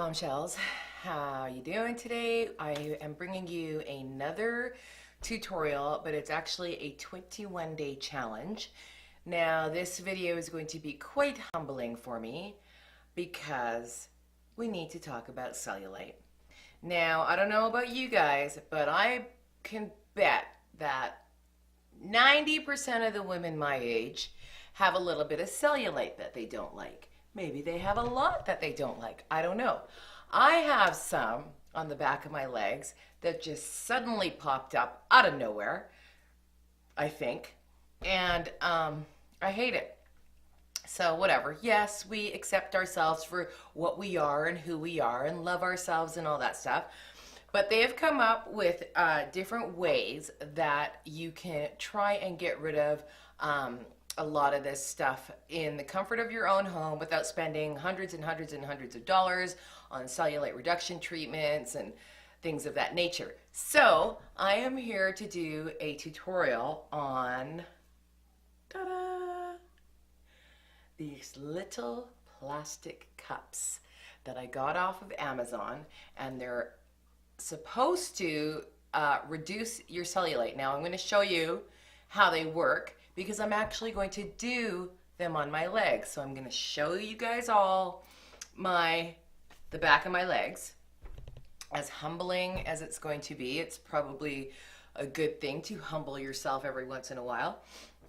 Bombshells, how you doing today? I am bringing you another tutorial, but it's actually a 21-day challenge. Now, this video is going to be quite humbling for me because we need to talk about cellulite. Now, I don't know about you guys, but I can bet that 90% of the women my age have a little bit of cellulite that they don't like. Maybe they have a lot that they don't like. I don't know. I have some on the back of my legs that just suddenly popped up out of nowhere, I think. And I hate it. So whatever. Yes, we accept ourselves for what we are and who we are and love ourselves and all that stuff. But they have come up with different ways that you can try and get rid of a lot of this stuff in the comfort of your own home without spending hundreds and hundreds and hundreds of dollars on cellulite reduction treatments and things of that nature. So I am here to do a tutorial on ta-da, these little plastic cups that I got off of Amazon, and they're supposed to reduce your cellulite. Now I'm going to show you how they work because I'm actually going to do them on my legs. So I'm going to show you guys all the back of my legs. As humbling as it's going to be, it's probably a good thing to humble yourself every once in a while.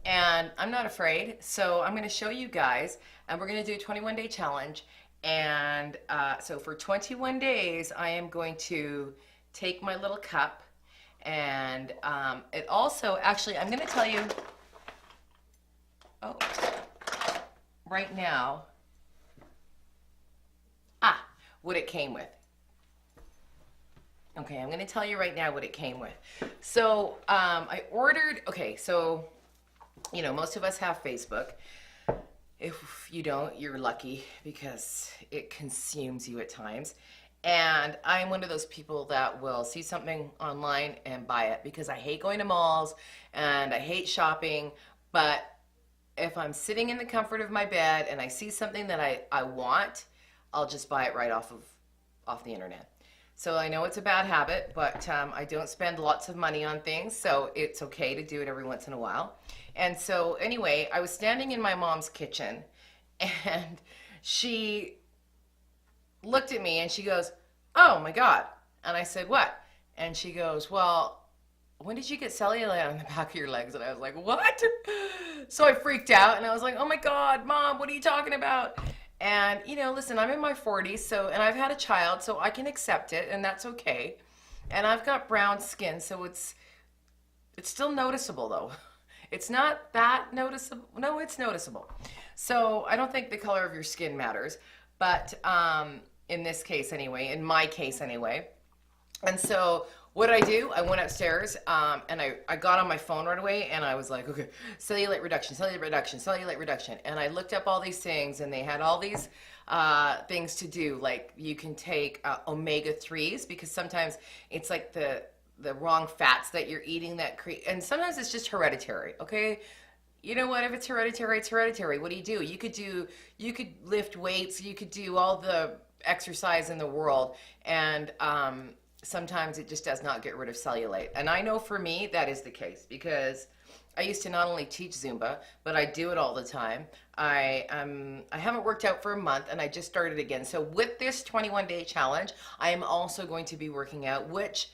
And I'm not afraid. So I'm going to show you guys, and we're going to do a 21-day challenge. And so for 21 days, I am going to take my little cup, and it also, actually, I'm going to tell you, right now, what it came with. Okay, I'm going to tell you right now what it came with. So I ordered, okay, so, you know, most of us have Facebook. If you don't, you're lucky because it consumes you at times. And I'm one of those people that will see something online and buy it because I hate going to malls and I hate shopping. But if I'm sitting in the comfort of my bed and I see something that I want, I'll just buy it right off the internet. So I know it's a bad habit, but I don't spend lots of money on things, so it's okay to do it every once in a while. And so anyway, I was standing in my mom's kitchen, and she looked at me and she goes, "Oh my God." And I said, "What?" And she goes, "Well, when did you get cellulite on the back of your legs?" And I was like, "What?" So I freaked out and I was like, "Oh my God, Mom, what are you talking about?" And, you know, listen, I'm in my 40s, so, and I've had a child, so I can accept it, and that's okay. And I've got brown skin, so it's still noticeable, though. It's not that noticeable. No, it's noticeable. So I don't think the color of your skin matters, but in this case anyway, in my case anyway. And so what did I do? I went upstairs and I got on my phone right away, and I was like, okay, cellulite reduction, cellulite reduction, cellulite reduction. And I looked up all these things, and they had all these things to do. Like you can take omega-3s because sometimes it's like the wrong fats that you're eating that create, and sometimes it's just hereditary, okay? You know what, if it's hereditary, it's hereditary. What do? You could lift weights, you could do all the exercise in the world, and sometimes it just does not get rid of cellulite. And I know for me that is the case because I used to not only teach Zumba, but I do it all the time. I haven't worked out for a month, and I just started again. So with this 21-day challenge, I am also going to be working out, which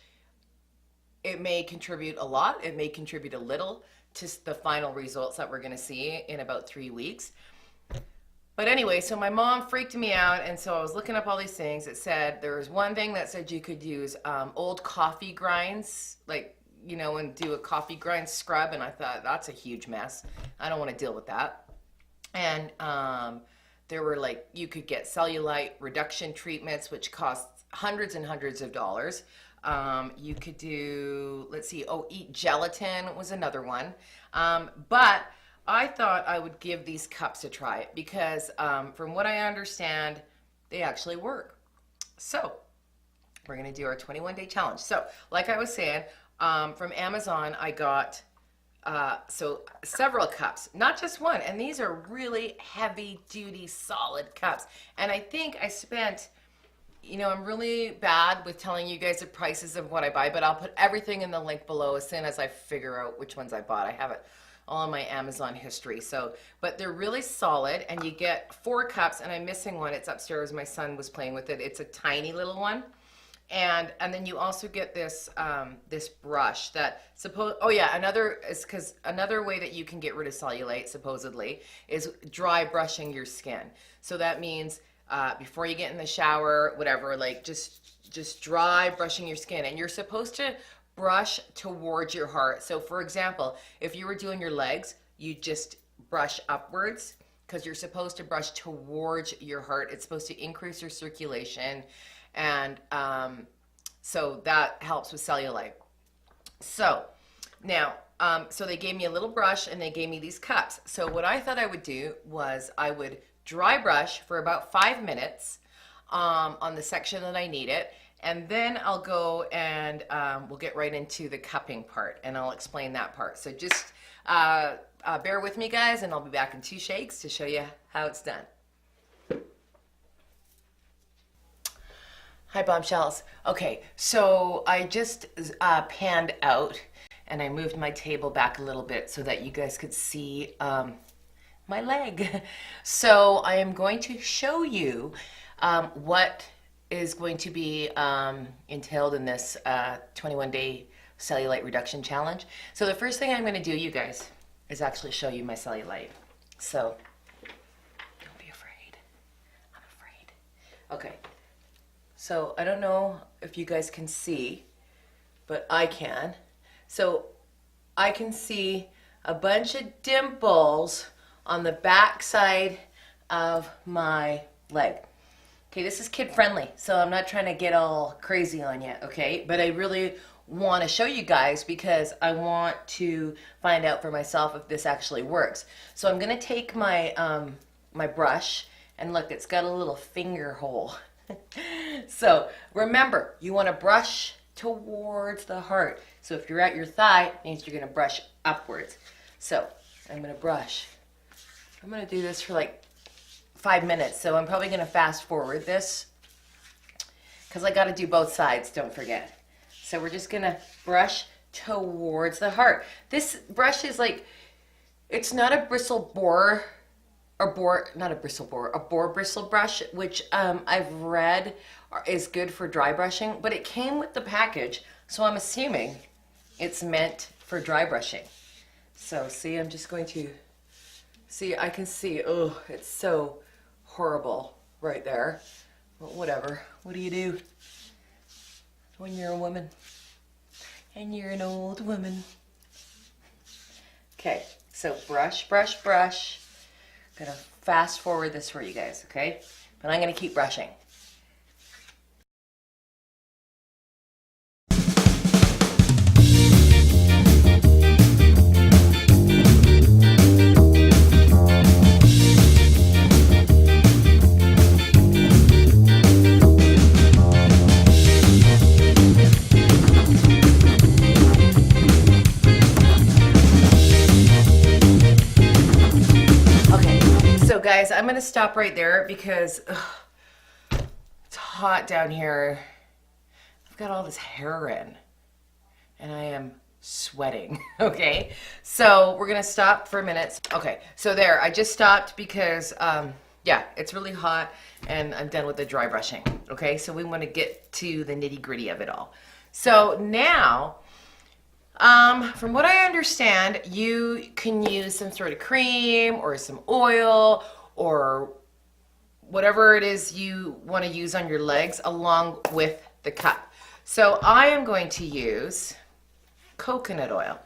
it may contribute a lot, it may contribute a little to the final results that we're going to see in about 3 weeks. But anyway, so my mom freaked me out, and so I was looking up all these things. It said there was one thing that said you could use old coffee grinds, like, you know, and do a coffee grind scrub, and I thought that's a huge mess. I don't want to deal with that. And there were, like, you could get cellulite reduction treatments, which cost hundreds and hundreds of dollars. You could do, let's see, eat gelatin was another one. But I thought I would give these cups a try because from what I understand, they actually work. So we're going to do our 21-day challenge. So like I was saying, from Amazon, I got so several cups, not just one. And these are really heavy duty, solid cups. And I think I spent you know, I'm really bad with telling you guys the prices of what I buy, but I'll put everything in the link below as soon as I figure out which ones I bought. I have it all in my Amazon history. So, but they're really solid, and you get 4 cups, and I'm missing one. It's upstairs. My son was playing with it. It's a tiny little one. And then you also get this this brush that oh yeah, another way that you can get rid of cellulite supposedly is dry brushing your skin. So that means before you get in the shower, whatever, like just dry brushing your skin, and you're supposed to brush towards your heart. So for example, if you were doing your legs, you just brush upwards because you're supposed to brush towards your heart. It's supposed to increase your circulation, and so that helps with cellulite. So now, so they gave me a little brush and they gave me these cups. So what I thought I would do was I would dry brush for about 5 minutes on the section that I need it, and then I'll go and we'll get right into the cupping part, and I'll explain that part. So just bear with me, guys, and I'll be back in 2 shakes to show you how it's done. Hi, Bombshells. Okay, so I just panned out, and I moved my table back a little bit so that you guys could see my leg. So I am going to show you what is going to be entailed in this 21-day cellulite reduction challenge. So the first thing I'm going to do, you guys, is actually show you my cellulite. So don't be afraid. I'm afraid. Okay. So I don't know if you guys can see, but I can. So I can see a bunch of dimples on the back side of my leg. Okay, this is kid friendly, so I'm not trying to get all crazy on you, okay? But I really want to show you guys because I want to find out for myself if this actually works. So I'm going to take my my brush, and look, it's got a little finger hole. So remember, you want to brush towards the heart. So if you're at your thigh, it means you're going to brush upwards. So I'm going to brush. I'm going to do this for like 5 minutes. So I'm probably going to fast forward this because I got to do both sides, don't forget. So we're just going to brush towards the heart. This brush is like, it's not a bristle boar, a boar bristle brush, which I've read is good for dry brushing, but it came with the package, so I'm assuming it's meant for dry brushing. So see, I'm just going to see, I can see, oh, it's so horrible right there. But whatever, what do you do when you're a woman and you're an old woman? Okay, so brush, brush, brush. I'm gonna fast forward this for you guys, okay? But I'm gonna keep brushing. So guys, I'm gonna stop right there because it's hot down here. I've got all this hair in and I am sweating, okay? So we're gonna stop for a minute. Okay, so there, I just stopped because, yeah, it's really hot and I'm done with the dry brushing, okay? So we wanna get to the nitty gritty of it all. So now, from what I understand, you can use some sort of cream or some oil or whatever it is you want to use on your legs along with the cup. So I am going to use coconut oil.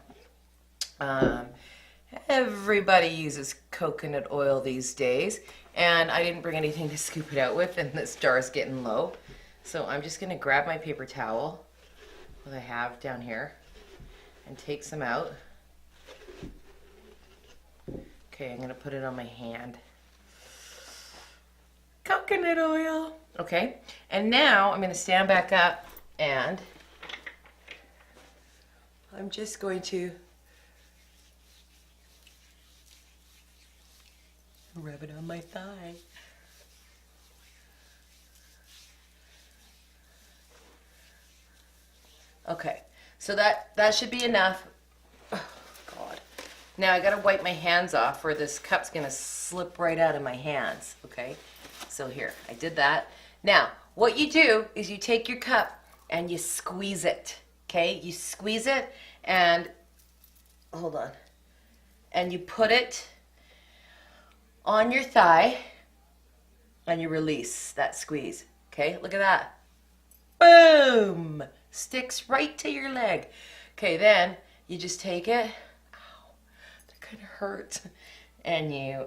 Everybody uses coconut oil these days, and I didn't bring anything to scoop it out with, and this jar is getting low. So I'm just going to grab my paper towel that I have down here and take some out. Okay, I'm gonna put it on my hand. Coconut oil. Okay, and now I'm gonna stand back up and I'm just going to rub it on my thigh. Okay, so that should be enough. Oh, God. Now I gotta wipe my hands off or this cup's gonna slip right out of my hands, okay? So here, I did that. Now, what you do is you take your cup and you squeeze it, okay? You squeeze it and, hold on, and you put it on your thigh and you release that squeeze, okay? Look at that. Boom! Sticks right to your leg. Okay, then you just take it, ow, that kind of hurts, and you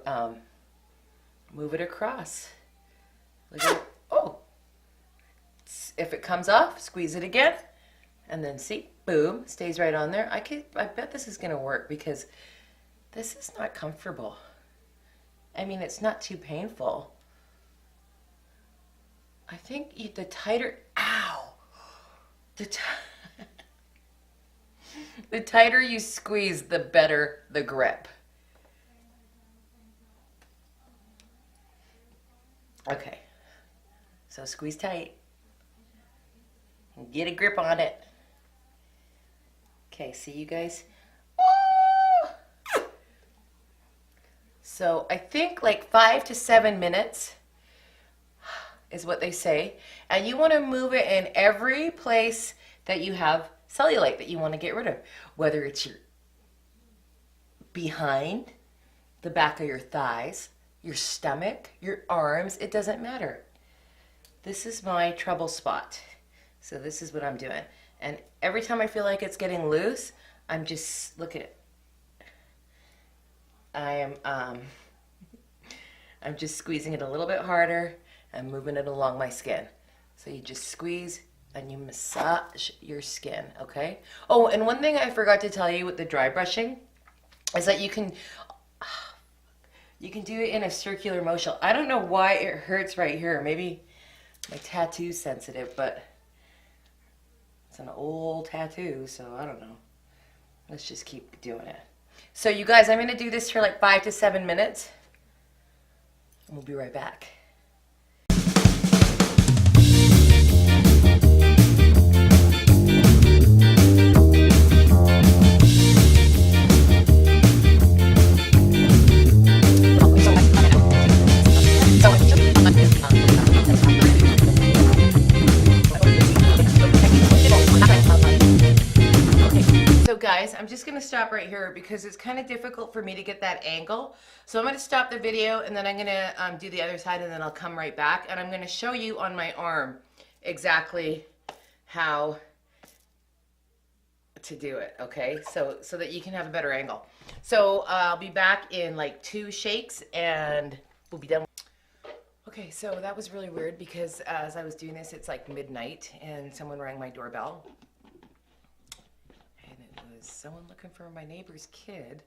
move it across. Look at it. Oh, if it comes off, squeeze it again, and then see, boom, stays right on there. I bet this is gonna work because this is not comfortable. I mean, it's not too painful. I think the tighter, ow, the tighter you squeeze, the better the grip. Okay, so squeeze tight. Get a grip on it. Okay, see you guys? So I think like 5 to 7 minutes is what they say. And you want to move it in every place that you have cellulite that you want to get rid of. Whether it's your behind, the back of your thighs, your stomach, your arms, it doesn't matter. This is my trouble spot. So this is what I'm doing. And every time I feel like it's getting loose, I'm just, look at it. I'm just squeezing it a little bit harder and moving it along my skin. So you just squeeze and you massage your skin, okay? Oh, and one thing I forgot to tell you with the dry brushing is that you can do it in a circular motion. I don't know why it hurts right here. Maybe my tattoo's sensitive, but it's an old tattoo, so I don't know. Let's just keep doing it. So you guys, I'm gonna do this for like 5 to 7 minutes. And we'll be right back. So guys, I'm just going to stop right here because it's kind of difficult for me to get that angle. So I'm going to stop the video and then I'm going to do the other side and then I'll come right back and I'm going to show you on my arm exactly how to do it, okay? So that you can have a better angle. So I'll be back in like 2 shakes and we'll be done. Okay, so that was really weird because as I was doing this, it's like midnight and someone rang my doorbell. And it was someone looking for my neighbor's kid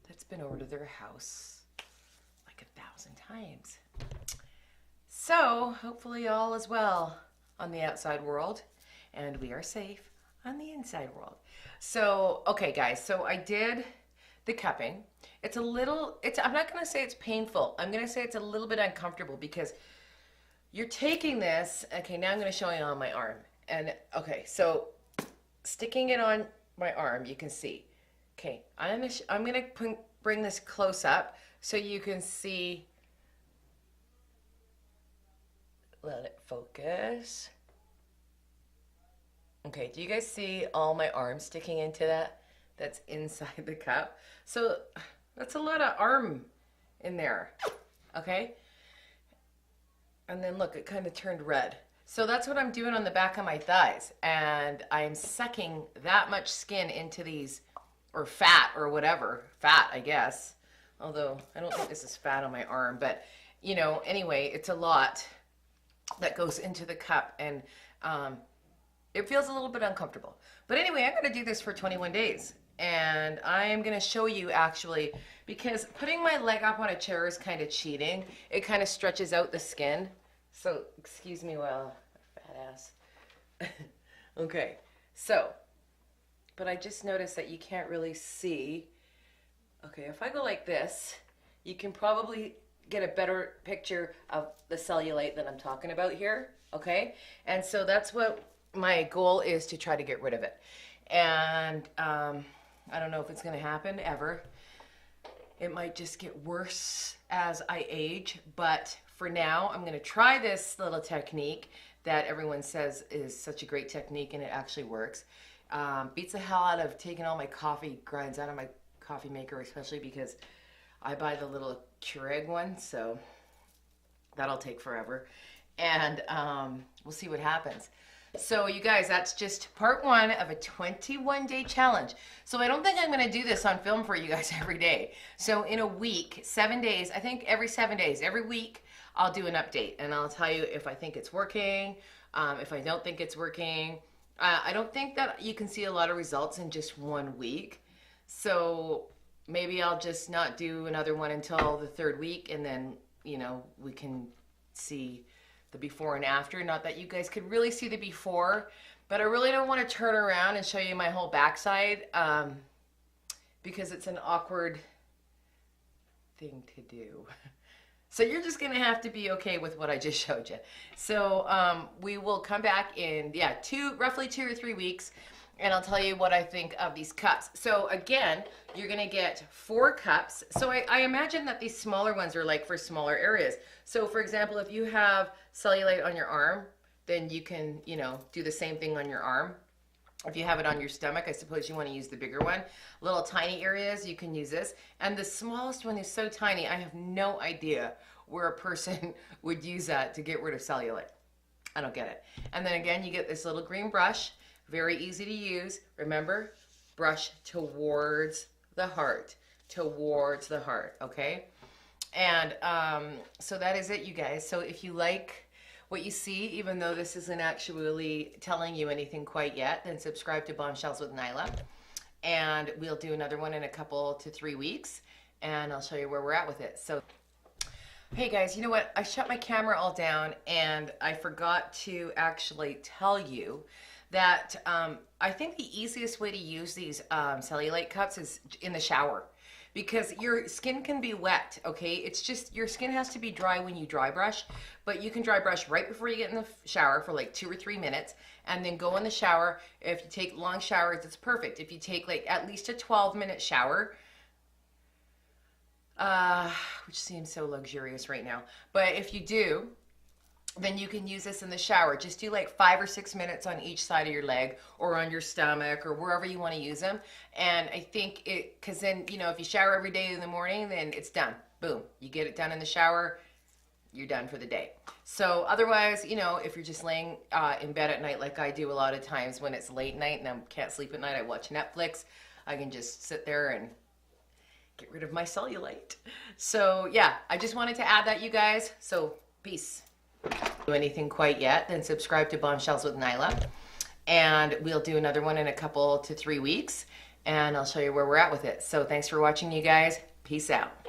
that's been over to their house like 1,000 times. So hopefully all is well on the outside world and we are safe on the inside world. So, okay guys, so I did the cupping. I'm not going to say it's painful. I'm going to say it's a little bit uncomfortable because you're taking this. Okay, now I'm going to show you on my arm. And okay, so sticking it on my arm, you can see. Okay, I'm going to bring this close up so you can see. Let it focus. Okay, do you guys see all my arm sticking into that? That's inside the cup. So that's a lot of arm in there, okay? And then look, it kind of turned red. So that's what I'm doing on the back of my thighs. And I'm sucking that much skin into these, or fat or whatever. Fat, I guess. Although I don't think this is fat on my arm, but you know, anyway, it's a lot that goes into the cup and it feels a little bit uncomfortable. But anyway, I'm gonna do this for 21 days. And I am going to show you actually, because putting my leg up on a chair is kind of cheating. It kind of stretches out the skin. So, excuse me while fat ass. Okay, so, but I just noticed that you can't really see. Okay, if I go like this, you can probably get a better picture of the cellulite that I'm talking about here. Okay, and so that's what my goal is to try to get rid of it. And I don't know if it's going to happen ever. It might just get worse as I age, but for now, I'm going to try this little technique that everyone says is such a great technique, and it actually works. Beats the hell out of taking all my coffee grinds out of my coffee maker, especially because I buy the little Keurig one, so that'll take forever. And we'll see what happens. So you guys, that's just part one of a 21-day challenge. So I don't think I'm going to do this on film for you guys every day. So in a week, 7 days, I think every 7 days, every week, I'll do an update. And I'll tell you if I think it's working, if I don't think it's working. I don't think that you can see a lot of results in just 1 week. So maybe I'll just not do another one until the 3rd week, and then, you know, we can see the before and after. Not that you guys could really see the before, but I really don't want to turn around and show you my whole backside because it's an awkward thing to do. So you're just gonna have to be okay with what I just showed you. So we will come back in roughly 2 or 3 weeks, and I'll tell you what I think of these cups. So again, you're gonna get 4 cups. So I imagine that these smaller ones are like for smaller areas. So for example, if you have cellulite on your arm, then you can, you know, do the same thing on your arm. If you have it on your stomach, I suppose you want to use the bigger one. Little tiny areas, you can use this. And the smallest one is so tiny, I have no idea where a person would use that to get rid of cellulite. I don't get it. And then again, you get this little green brush. Very easy to use. Remember, brush towards the heart. Towards the heart, okay? And so that is it, you guys. So if you like what you see, even though this isn't actually telling you anything quite yet, then subscribe to Bombshells with Nyla. And we'll do another one in a couple to 3 weeks, and I'll show you where we're at with it. So, hey guys, you know what? I shut my camera all down, and I forgot to actually tell you that I think the easiest way to use these cellulite cups is in the shower. Because your skin can be wet, okay? It's just, your skin has to be dry when you dry brush, but you can dry brush right before you get in the shower for like 2 or 3 minutes, and then go in the shower. If you take long showers, it's perfect. If you take like at least a 12-minute shower, which seems so luxurious right now, but if you do, then you can use this in the shower. Just do like 5 or 6 minutes on each side of your leg or on your stomach or wherever you want to use them. And I think because then, you know, if you shower every day in the morning, then it's done. Boom. You get it done in the shower, you're done for the day. So otherwise, you know, if you're just laying in bed at night like I do a lot of times when it's late night and I can't sleep at night, I watch Netflix, I can just sit there and get rid of my cellulite. So yeah, I just wanted to add that, you guys. So peace. Do anything quite yet, then subscribe to Bombshells with Nyla, and we'll do another one in a couple to 3 weeks, and I'll show you where we're at with it. So thanks for watching, you guys. Peace out.